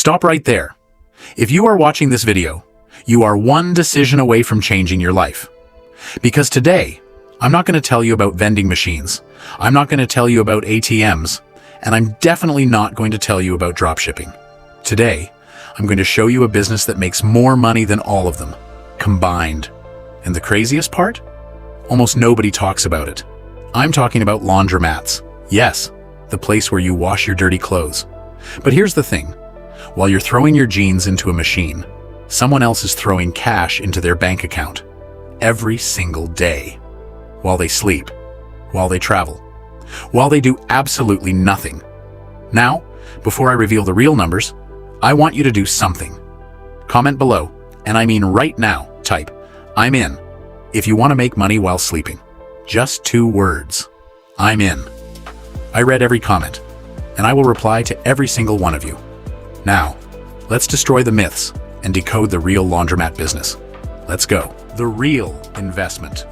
Stop right there. If you are watching this video, you are one decision away from changing your life. Because today, I'm not going to tell you about vending machines, I'm not going to tell you about ATMs, and I'm definitely not going to tell you about dropshipping. Today, I'm going to show you a business that makes more money than all of them, combined. And the craziest part? Almost nobody talks about it. I'm talking about laundromats. Yes, the place where you wash your dirty clothes. But here's the thing. While you're throwing your jeans into a machine, someone else is throwing cash into their bank account every single day. While they sleep, while they travel, while they do absolutely nothing. Now, before I reveal the real numbers, I want you to do something. Comment below, and I mean right now, type, "I'm in," if you want to make money while sleeping. Just 2 words. I'm in. I read every comment, and I will reply to every single one of you. Now, let's destroy the myths and decode the real laundromat business. Let's go. The real investment.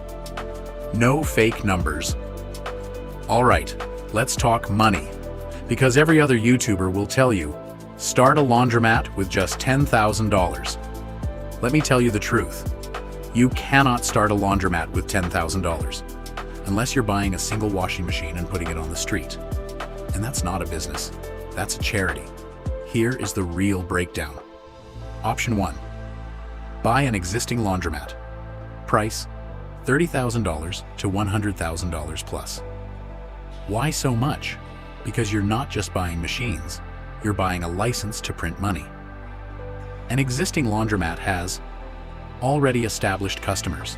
No fake numbers. All right, let's talk money. Because every other YouTuber will tell you, start a laundromat with just $10,000. Let me tell you the truth. You cannot start a laundromat with $10,000 unless you're buying a single washing machine and putting it on the street. And that's not a business, that's a charity. Here is the real breakdown. Option 1, buy an existing laundromat. Price, $30,000 to $100,000 plus. Why so much? Because you're not just buying machines, you're buying a license to print money. An existing laundromat has already established customers,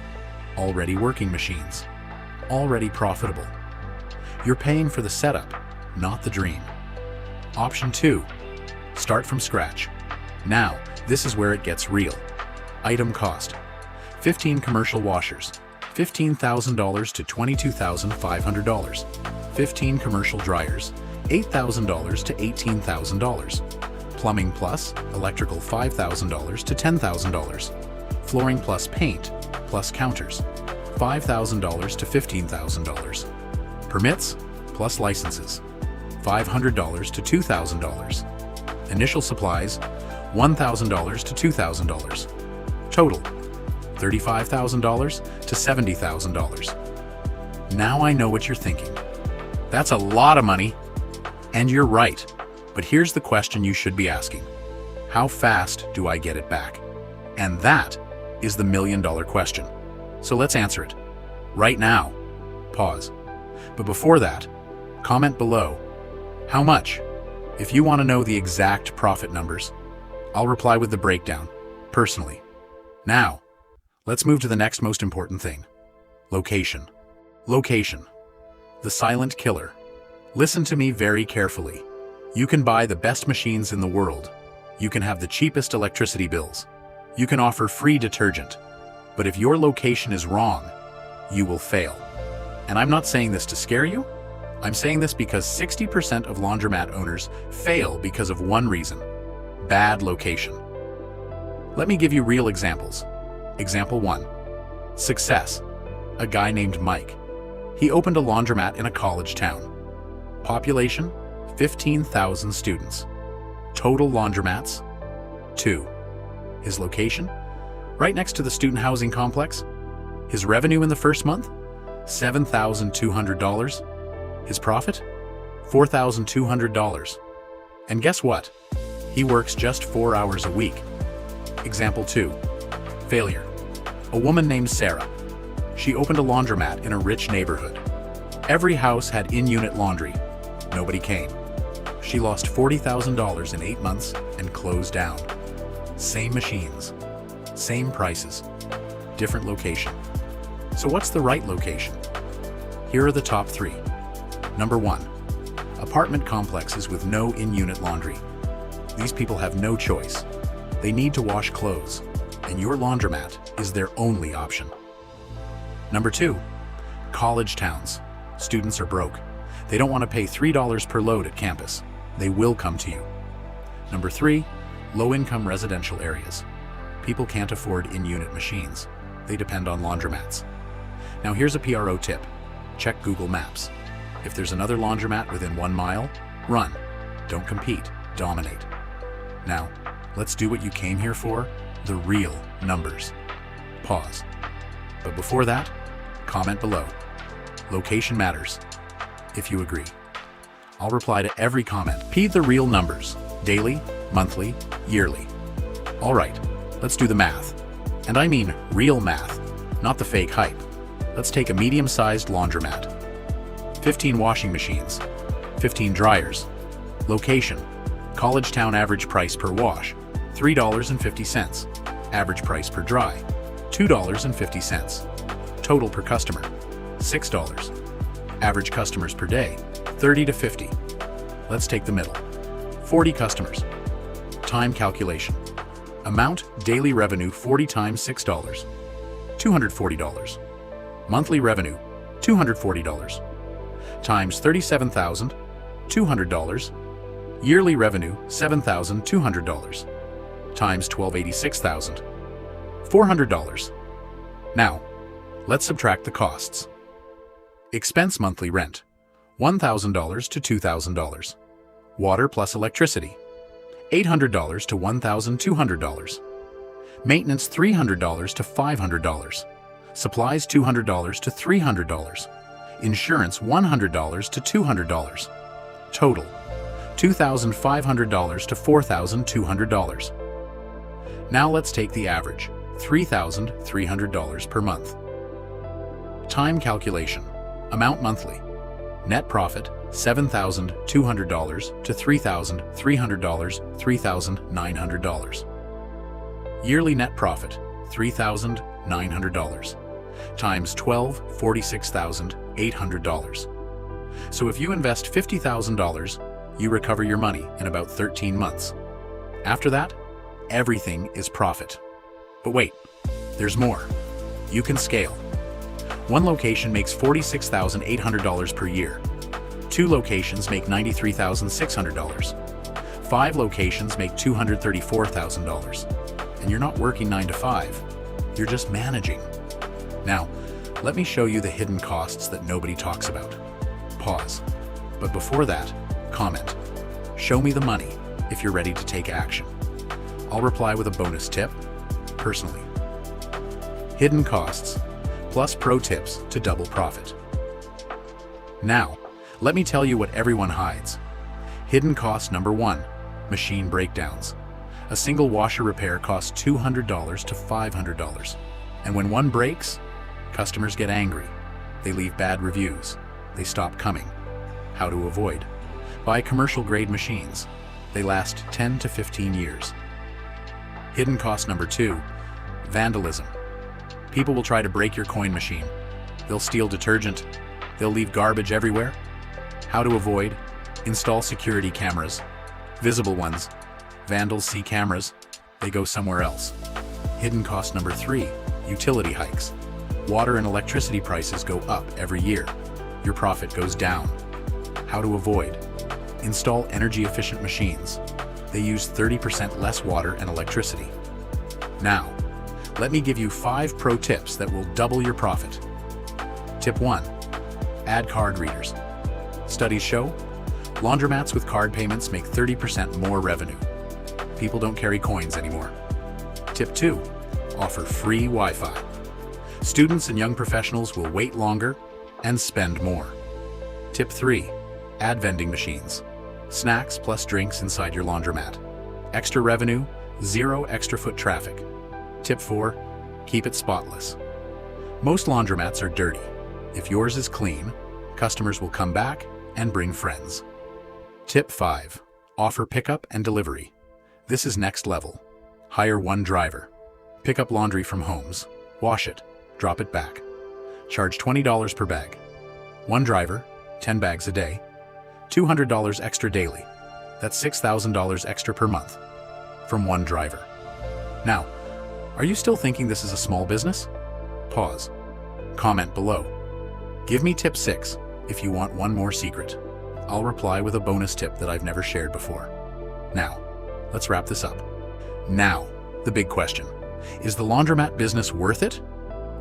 already working machines, already profitable. You're paying for the setup, not the dream. Option 2, start from scratch. Now, this is where it gets real. Item cost, 15 commercial washers, $15,000 to $22,500. 15 commercial dryers, $8,000 to $18,000. Plumbing plus electrical, $5,000 to $10,000. Flooring plus paint plus counters, $5,000 to $15,000. Permits plus licenses, $500 to $2,000. Initial supplies, $1,000 to $2,000. Total, $35,000 to $70,000. Now I know what you're thinking. That's a lot of money. And you're right. But here's the question you should be asking. How fast do I get it back? And that is the million-dollar question. So let's answer it. Right now. Pause. But before that, comment below. How much? If you want to know the exact profit numbers, I'll reply with the breakdown, personally. Now, let's move to the next most important thing. Location. Location. The silent killer. Listen to me very carefully. You can buy the best machines in the world. You can have the cheapest electricity bills. You can offer free detergent. But if your location is wrong, you will fail. And I'm not saying this to scare you. I'm saying this because 60% of laundromat owners fail because of one reason: bad location. Let me give you real examples. Example 1. Success. A guy named Mike. He opened a laundromat in a college town. Population, 15,000 students. Total laundromats, 2. His location, right next to the student housing complex. His revenue in the first month, $7,200. His profit, $4,200. And guess what? He works just 4 hours a week. Example 2. Failure. A woman named Sarah. She opened a laundromat in a rich neighborhood. Every house had in-unit laundry. Nobody came. She lost $40,000 in 8 months and closed down. Same machines, same prices, different location. So what's the right location? Here are the top 3. Number 1, apartment complexes with no in-unit laundry. These people have no choice. They need to wash clothes, and your laundromat is their only option. Number 2, college towns. Students are broke. They don't want to pay $3 per load at campus. They will come to you. Number 3, low-income residential areas. People can't afford in-unit machines. They depend on laundromats. Now here's a PRO tip. Check Google Maps. If there's another laundromat within 1 mile, run. Don't compete, dominate. Now, let's do what you came here for, the real numbers. Pause. But before that, comment below. Location matters. If you agree. I'll reply to every comment. P the real numbers. Daily, monthly, yearly. All right, let's do the math. And I mean real math, not the fake hype. Let's take a medium-sized laundromat. 15 washing machines. 15 dryers. Location. College town average price per wash, $3.50. Average price per dry, $2.50. Total per customer, $6. Average customers per day, 30 to 50. Let's take the middle. 40 customers. Time calculation. Amount, daily revenue 40 times $6, $240. Monthly revenue, $240. Times $37,200. Yearly revenue, $7,200. Times $1,286,400. Now, let's subtract the costs. Expense monthly rent, $1,000 to $2,000. Water plus electricity, $800 to $1,200. Maintenance $300 to $500. Supplies $200 to $300. Insurance $100 to $200. Total, $2,500 to $4,200. Now let's take the average, $3,300 per month. Time calculation. Amount monthly. Net profit, $7,200 to $3,300, $3,900. Yearly net profit, $3,900. Times 12, $46,800. So if you invest $50,000, you recover your money in about 13 months. After that, everything is profit. But wait, there's more. You can scale. One location makes $46,800 per year. 2 locations make $93,600. 5 locations make $234,000. And you're not working 9 to 5. You're just managing. Now, let me show you the hidden costs that nobody talks about. Pause. But before that, comment. Show me the money if you're ready to take action. I'll reply with a bonus tip, personally. Hidden costs, plus pro tips to double profit. Now, let me tell you what everyone hides. Hidden cost number 1, machine breakdowns. A single washer repair costs $200 to $500. And when one breaks, customers get angry. They leave bad reviews. They stop coming. How to avoid? Buy commercial-grade machines. They last 10 to 15 years. Hidden cost number 2, vandalism. People will try to break your coin machine. They'll steal detergent. They'll leave garbage everywhere. How to avoid? Install security cameras. Visible ones. Vandals see cameras. They go somewhere else. Hidden cost number 3, utility hikes. Water and electricity prices go up every year. Your profit goes down. How to avoid? Install energy-efficient machines. They use 30% less water and electricity. Now, let me give you 5 pro tips that will double your profit. Tip 1. Add card readers. Studies show, laundromats with card payments make 30% more revenue. People don't carry coins anymore. Tip 2. Offer free Wi-Fi. Students and young professionals will wait longer and spend more. Tip 3. Add vending machines. Snacks plus drinks inside your laundromat. Extra revenue, 0 extra foot traffic. Tip 4. Keep it spotless. Most laundromats are dirty. If yours is clean, customers will come back and bring friends. Tip 5. Offer pickup and delivery. This is next level. Hire one driver. Pick up laundry from homes. Wash it. Drop it back. Charge $20 per bag. One driver, 10 bags a day. $200 extra daily. That's $6,000 extra per month. From one driver. Now, are you still thinking this is a small business? Pause. Comment below. Give me tip 6 if you want one more secret. I'll reply with a bonus tip that I've never shared before. Now, let's wrap this up. Now, the big question. Is the laundromat business worth it?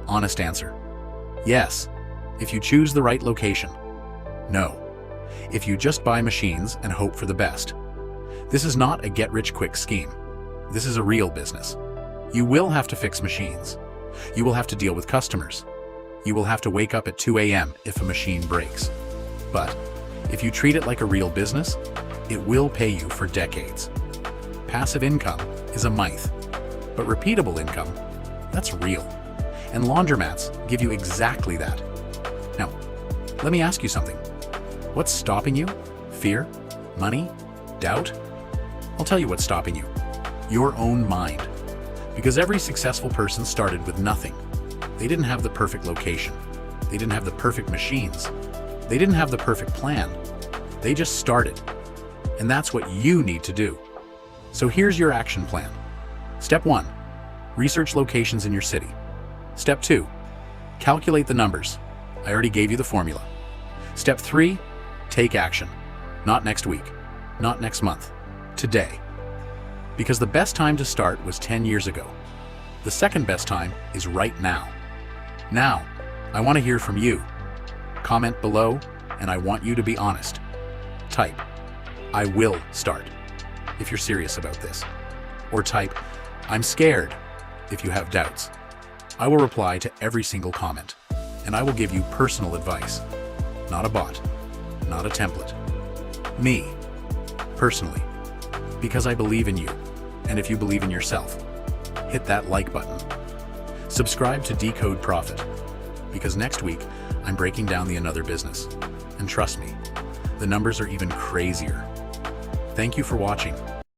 Honest answer. Yes, if you choose the right location. No, if you just buy machines and hope for the best. This is not a get-rich-quick scheme. This is a real business. You will have to fix machines. You will have to deal with customers. You will have to wake up at 2 a.m. if a machine breaks. But if you treat it like a real business, it will pay you for decades. Passive income is a myth, but repeatable income, that's real. And laundromats give you exactly that. Now, let me ask you something. What's stopping you? Fear? Money? Doubt? I'll tell you what's stopping you. Your own mind. Because every successful person started with nothing. They didn't have the perfect location. They didn't have the perfect machines. They didn't have the perfect plan. They just started. And that's what you need to do. So here's your action plan. Step 1, research locations in your city. Step 2, calculate the numbers. I already gave you the formula. Step 3, take action. Not next week, not next month, today. Because the best time to start was 10 years ago. The second best time is right now. Now, I want to hear from you. Comment below, and I want you to be honest. Type, I will start, if you're serious about this. Or type, I'm scared, if you have doubts. I will reply to every single comment, and I will give you personal advice. Not a bot, not a template. Me, personally. Because I believe in you, and if you believe in yourself, hit that like button. Subscribe to Decode Profit, because next week I'm breaking down the another business. And trust me, the numbers are even crazier. Thank you for watching.